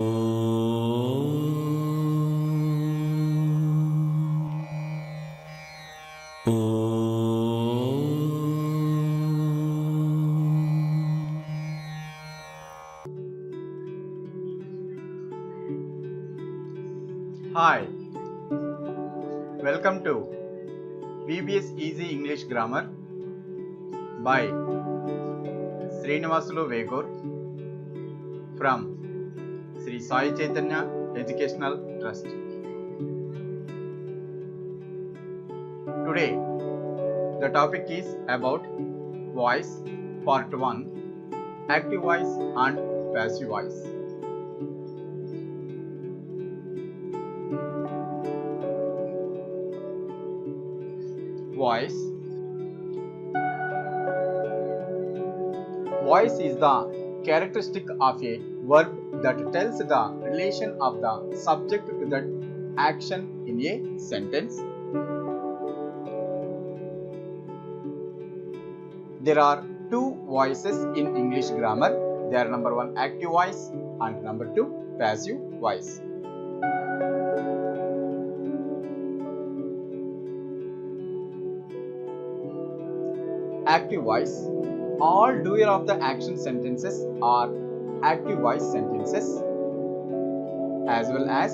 Hi, welcome to VBS Easy English Grammar by Srinivasulu Vegur from Sri Sai Chaitanya Educational Trust. Today, the topic is about voice, part 1, active voice and passive voice. Voice. Voice is the characteristic of a verb that tells the relation of the subject to that action in a sentence. There are two voices in English grammar. They are number 1 active voice and number 2 passive voice. Active voice. All doer of the action sentences are active voice sentences, as well as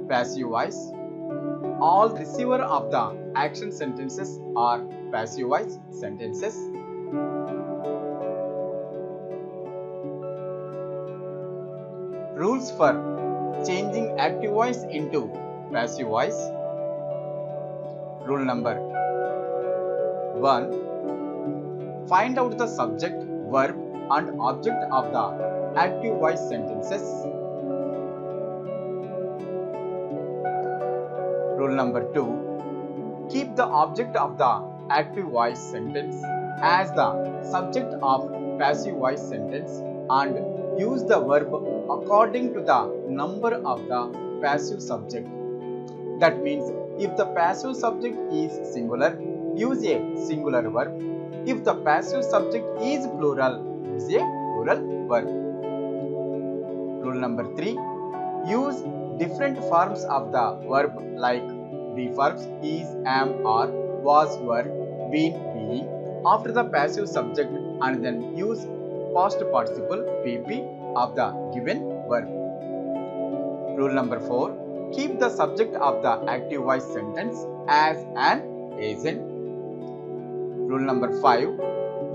passive voice. All receiver of the action sentences are passive voice sentences. Rules for changing active voice into passive voice. Rule number 1. Find out the subject, verb and object of the active voice sentences. Rule number 2. Keep the object of the active voice sentence as the subject of passive voice sentence and use the verb according to the number of the passive subject. That means if the passive subject is singular, use a singular verb. If the passive subject is plural, use a plural verb. Rule number 3. Use different forms of the verb like be verbs is, am, are, was, were, been, being after the passive subject and then use past participle PP of the given verb. Rule number 4. Keep the subject of the active voice sentence as an agent. Rule number 5.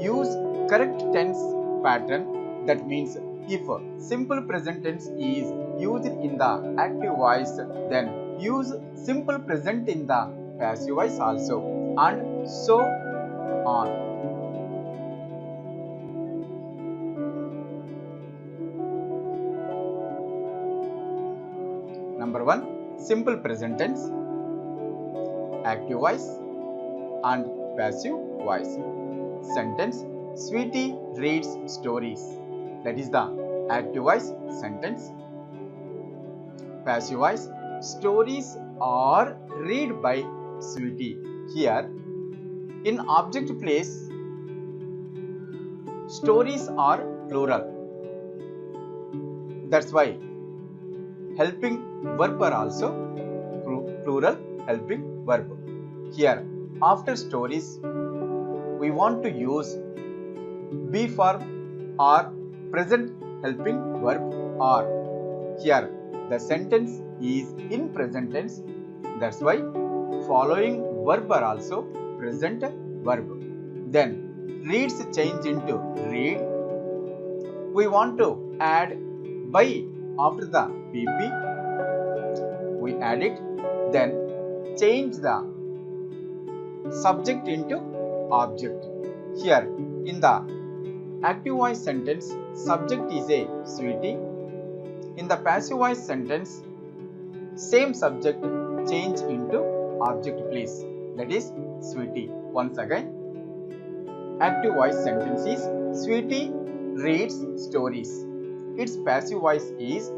Use correct tense pattern. That means if simple present tense is used in the active voice, then use simple present in the passive voice also, and so on. Number 1. Simple present tense, active voice and passive voice. Sentence: Sweetie reads stories. That is the active voice sentence. Passive voice: stories are read by Sweetie. Here, in object place, stories are plural. That's why helping verb are also plural helping verb. Here, after stories, we want to use be form or present helping verb or. Here, the sentence is in present tense. That's why following verb are also present verb. Then reads change into read. We want to add by after the PP. We add it. Then change the subject into object. Here in the active voice sentence, subject is a Sweetie. In the passive voice sentence, same subject change into object place. That is Sweetie. Once again, active voice sentence is Sweetie reads stories. Its passive voice is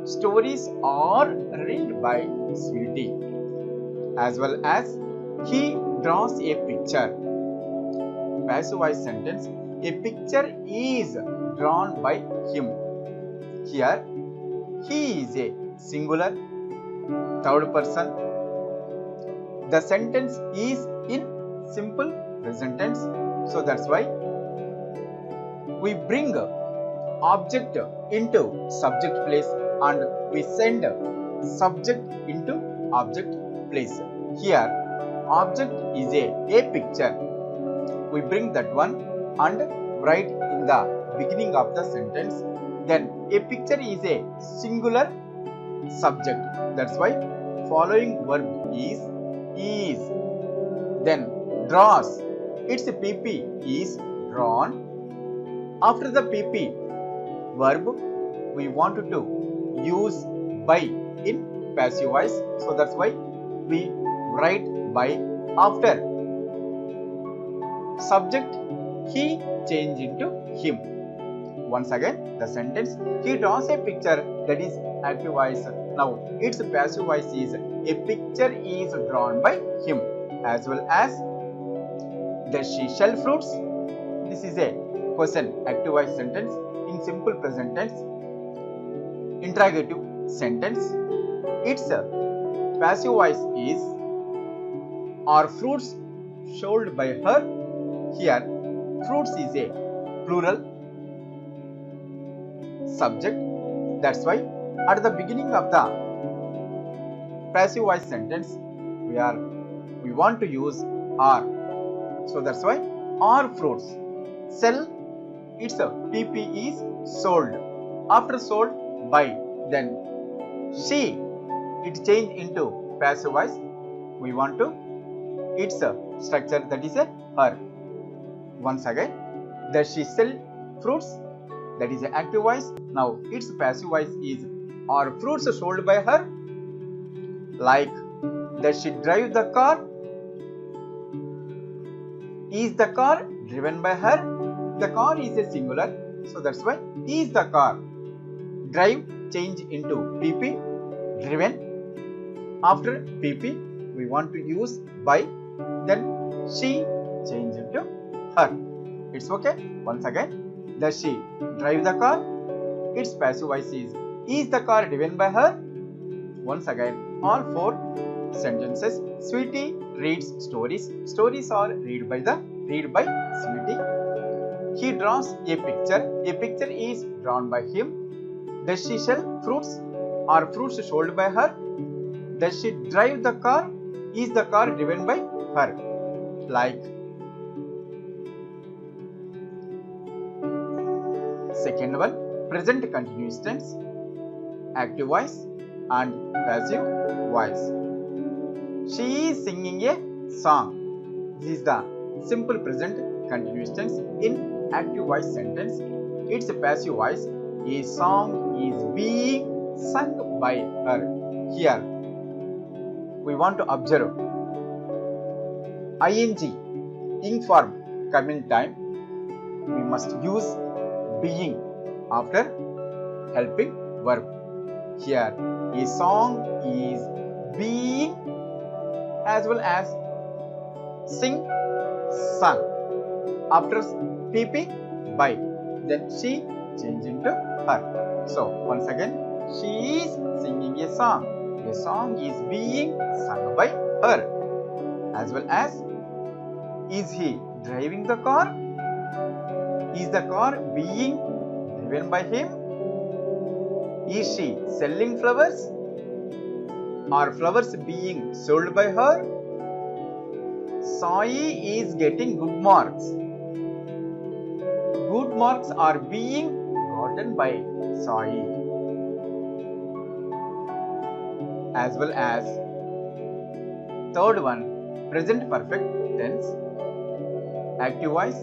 stories are read by Sweetie. As well as he draws a picture. Passive voice sentence, a picture is drawn by him. Here, He is a singular, third person. The sentence is in simple present tense. So that's why we bring object into subject place and we send subject into object place. Here object is a picture. We bring that one and write in the beginning of the sentence. Then a picture is a singular subject. That's why following verb is. Then draws. Its PP is drawn. After the PP verb, we want to use by in passive voice. So that's why we write by. After subject, he changed into him. Once again, the sentence, he draws a picture, that is active voice. Now, its passive voice is a picture is drawn by him, as well as does she sell fruits? This is a question active voice sentence in simple present tense. Interrogative sentence, its passive voice is, are fruits sold by her? Here, fruits is a plural subject. That's why at the beginning of the passive voice sentence, we want to use are. So that's why are fruits. Sell, its PP is sold. After sold, by. Then she, it changed into passive voice. We want to its structure, that is a her. Once again, does she sell fruits? That is an active voice. Now its passive voice is, are fruits sold by her? Like, does she drive the car? Is the car driven by her? The car is a singular, so that's why is the car. Drive change into PP, driven. After PP, we want to use by. Then she change into her. It's okay. Once again, does she drive the car? Its passive voice is the car driven by her? Once again, all four sentences. Sweetie reads stories. Stories are read by Sweetie. He draws a picture. A picture is drawn by him. Does she sell fruits? Are fruits sold by her? Does she drive the car? Is the car driven by her? Like, second one, present continuous tense, active voice and passive voice. She is singing a song. This is the simple present continuous tense in active voice sentence. Its passive voice is, song is being sung by her. Here we want to observe ing form coming time. We must use being after helping verb. Here a song is being, as well as sing, sung. After PP, by. Then she changed into her. So once again, she is singing a song. A song is being sung by her. As well as, is he driving the car? Is the car being driven by him? Is she selling flowers? Are flowers being sold by her? Sai is getting good marks. Good marks are being gotten by Sai. As well as third one, present perfect tense, active voice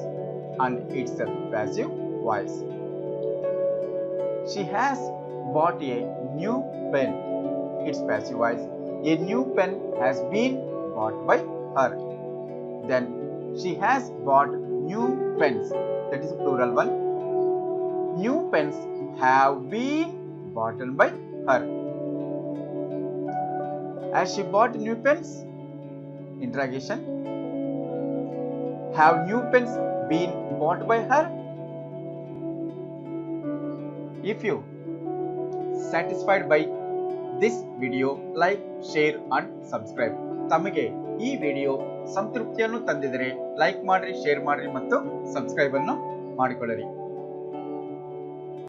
and its passive voice. She has bought a new pen. Its passive voice, a new pen has been bought by her. Then she has bought new pens. That is plural one. New pens have been bought by her. Has she bought new pens? Interrogation. Have new pens been bought by her? If you satisfied by this video, like, share and subscribe. ತಮಗೆ ಈ video ಸಂತೃಪ್ತಿಯನ್ನು ತಂದಿದರೆ like ಮಾಡ್ರಿ, share ಮಾಡ್ರಿ ಮತ್ತು subscribe ಅನ್ನು ಮಾಡಿಕೊಳ್ಳಿರಿ.